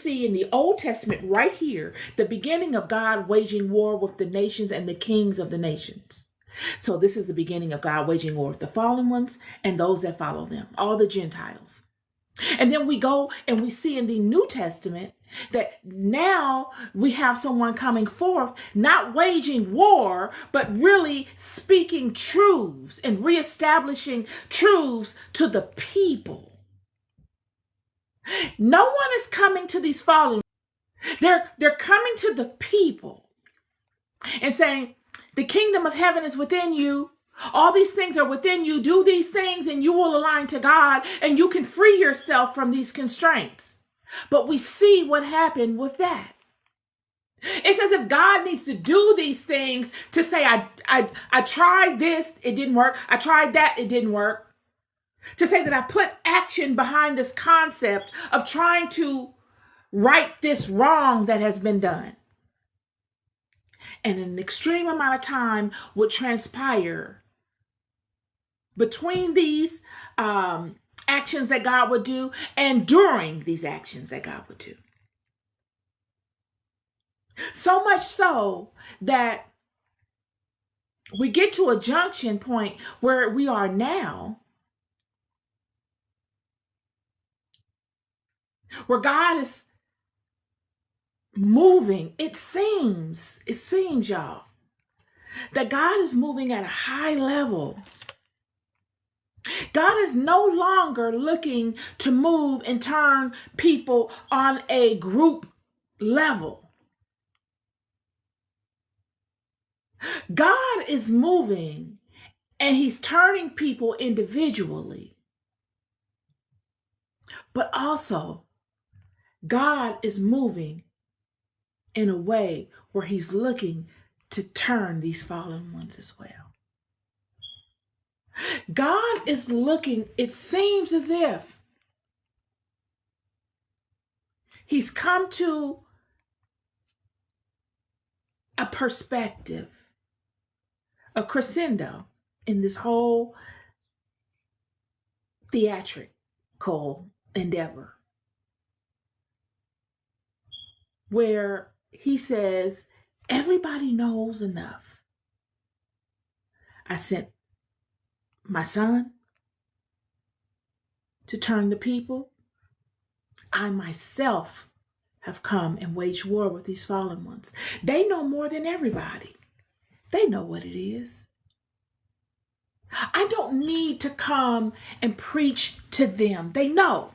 see in the Old Testament right here, the beginning of God waging war with the nations and the kings of the nations. So this is the beginning of God waging war with the fallen ones and those that follow them, all the Gentiles. And then we go and we see in the New Testament that now we have someone coming forth, not waging war, but really speaking truths and reestablishing truths to the people. No one is coming to these fallen. They're coming to the people and saying, the kingdom of heaven is within you. All these things are within you. Do these things and you will align to God and you can free yourself from these constraints. But we see what happened with that. It's as if God needs to do these things to say, I tried this, it didn't work. I tried that, it didn't work. To say that I put action behind this concept of trying to right this wrong that has been done. And an extreme amount of time would transpire between these actions that God would do and during these actions that God would do. So much so that we get to a junction point where we are now, where God is moving. It seems, y'all, that God is moving at a high level. God is no longer looking to move and turn people on a group level. God is moving and he's turning people individually. But also, God is moving in a way where he's looking to turn these fallen ones as well. God is looking, it seems as if he's come to a perspective, a crescendo in this whole theatrical endeavor, where he says, everybody knows enough. I sent my son to turn the people. I myself have come and waged war with these fallen ones. They know more than everybody. They know what it is. I don't need to come and preach to them. They know.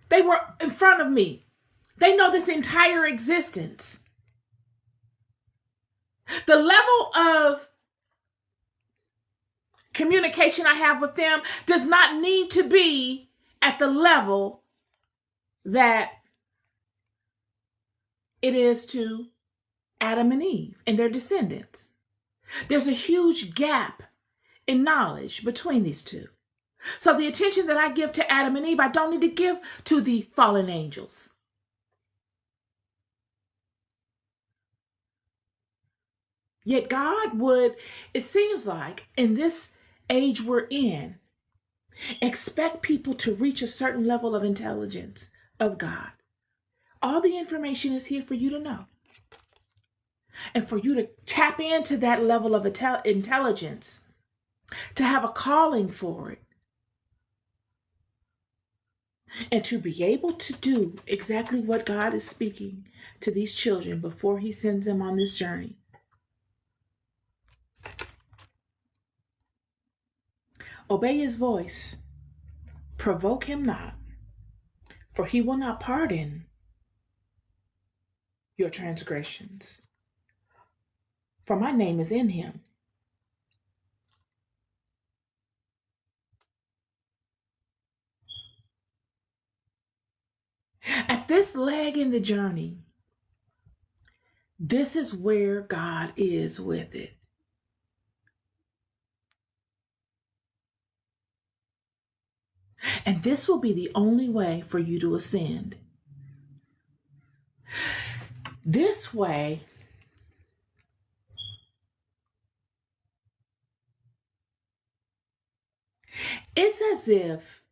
They were in front of me. They know this entire existence. The level of communication I have with them does not need to be at the level that it is to Adam and Eve and their descendants. There's a huge gap in knowledge between these two. So the attention that I give to Adam and Eve, I don't need to give to the fallen angels. Yet God would, it seems like, in this age we're in, expect people to reach a certain level of intelligence of God. All the information is here for you to know. And for you to tap into that level of intelligence, to have a calling for it, and to be able to do exactly what God is speaking to these children before he sends them on this journey. Obey his voice. Provoke him not, for he will not pardon your transgressions. For my name is in him. At this leg in the journey, this is where God is with it. And this will be the only way for you to ascend. This way, it's as if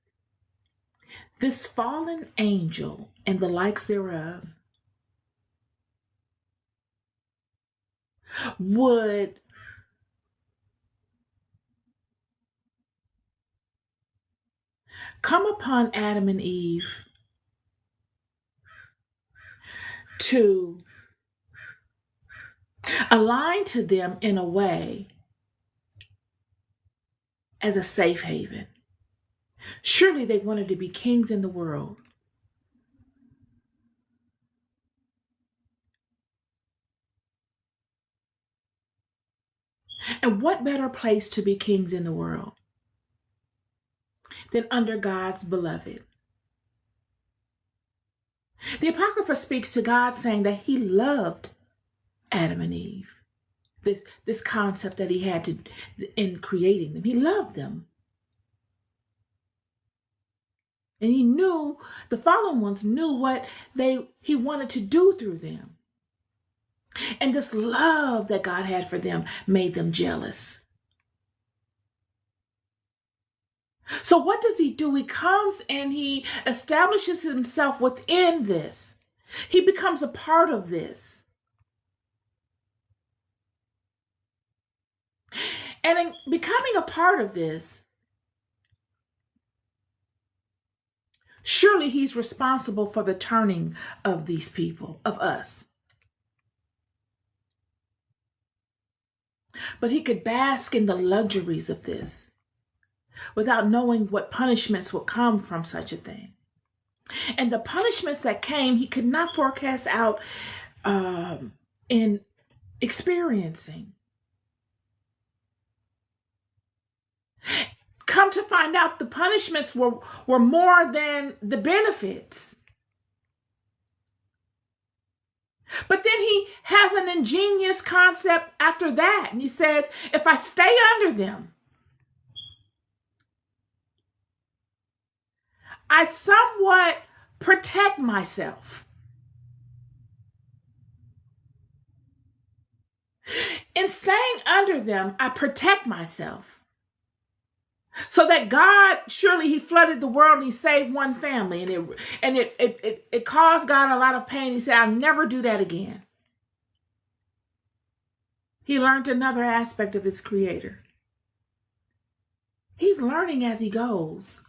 this fallen angel and the likes thereof would come upon Adam and Eve to align to them in a way as a safe haven. Surely they wanted to be kings in the world. And what better place to be kings in the world than under God's beloved? The Apocrypha speaks to God saying that he loved Adam and Eve. This concept that he had in creating them. He loved them. And he knew, the fallen ones knew what he wanted to do through them. And this love that God had for them made them jealous. So what does he do? He comes and he establishes himself within this. He becomes a part of this. And in becoming a part of this, surely he's responsible for the turning of these people, of us. But he could bask in the luxuries of this without knowing what punishments would come from such a thing. And the punishments that came, he could not forecast out in experiencing. Come to find out, the punishments were more than the benefits. But then he has an ingenious concept after that. And he says, if I stay under them, I somewhat protect myself. In staying under them, I protect myself. So that God, surely he flooded the world and he saved one family, and it caused God a lot of pain. He said, I'll never do that again. He learned another aspect of his creator. He's learning as he goes.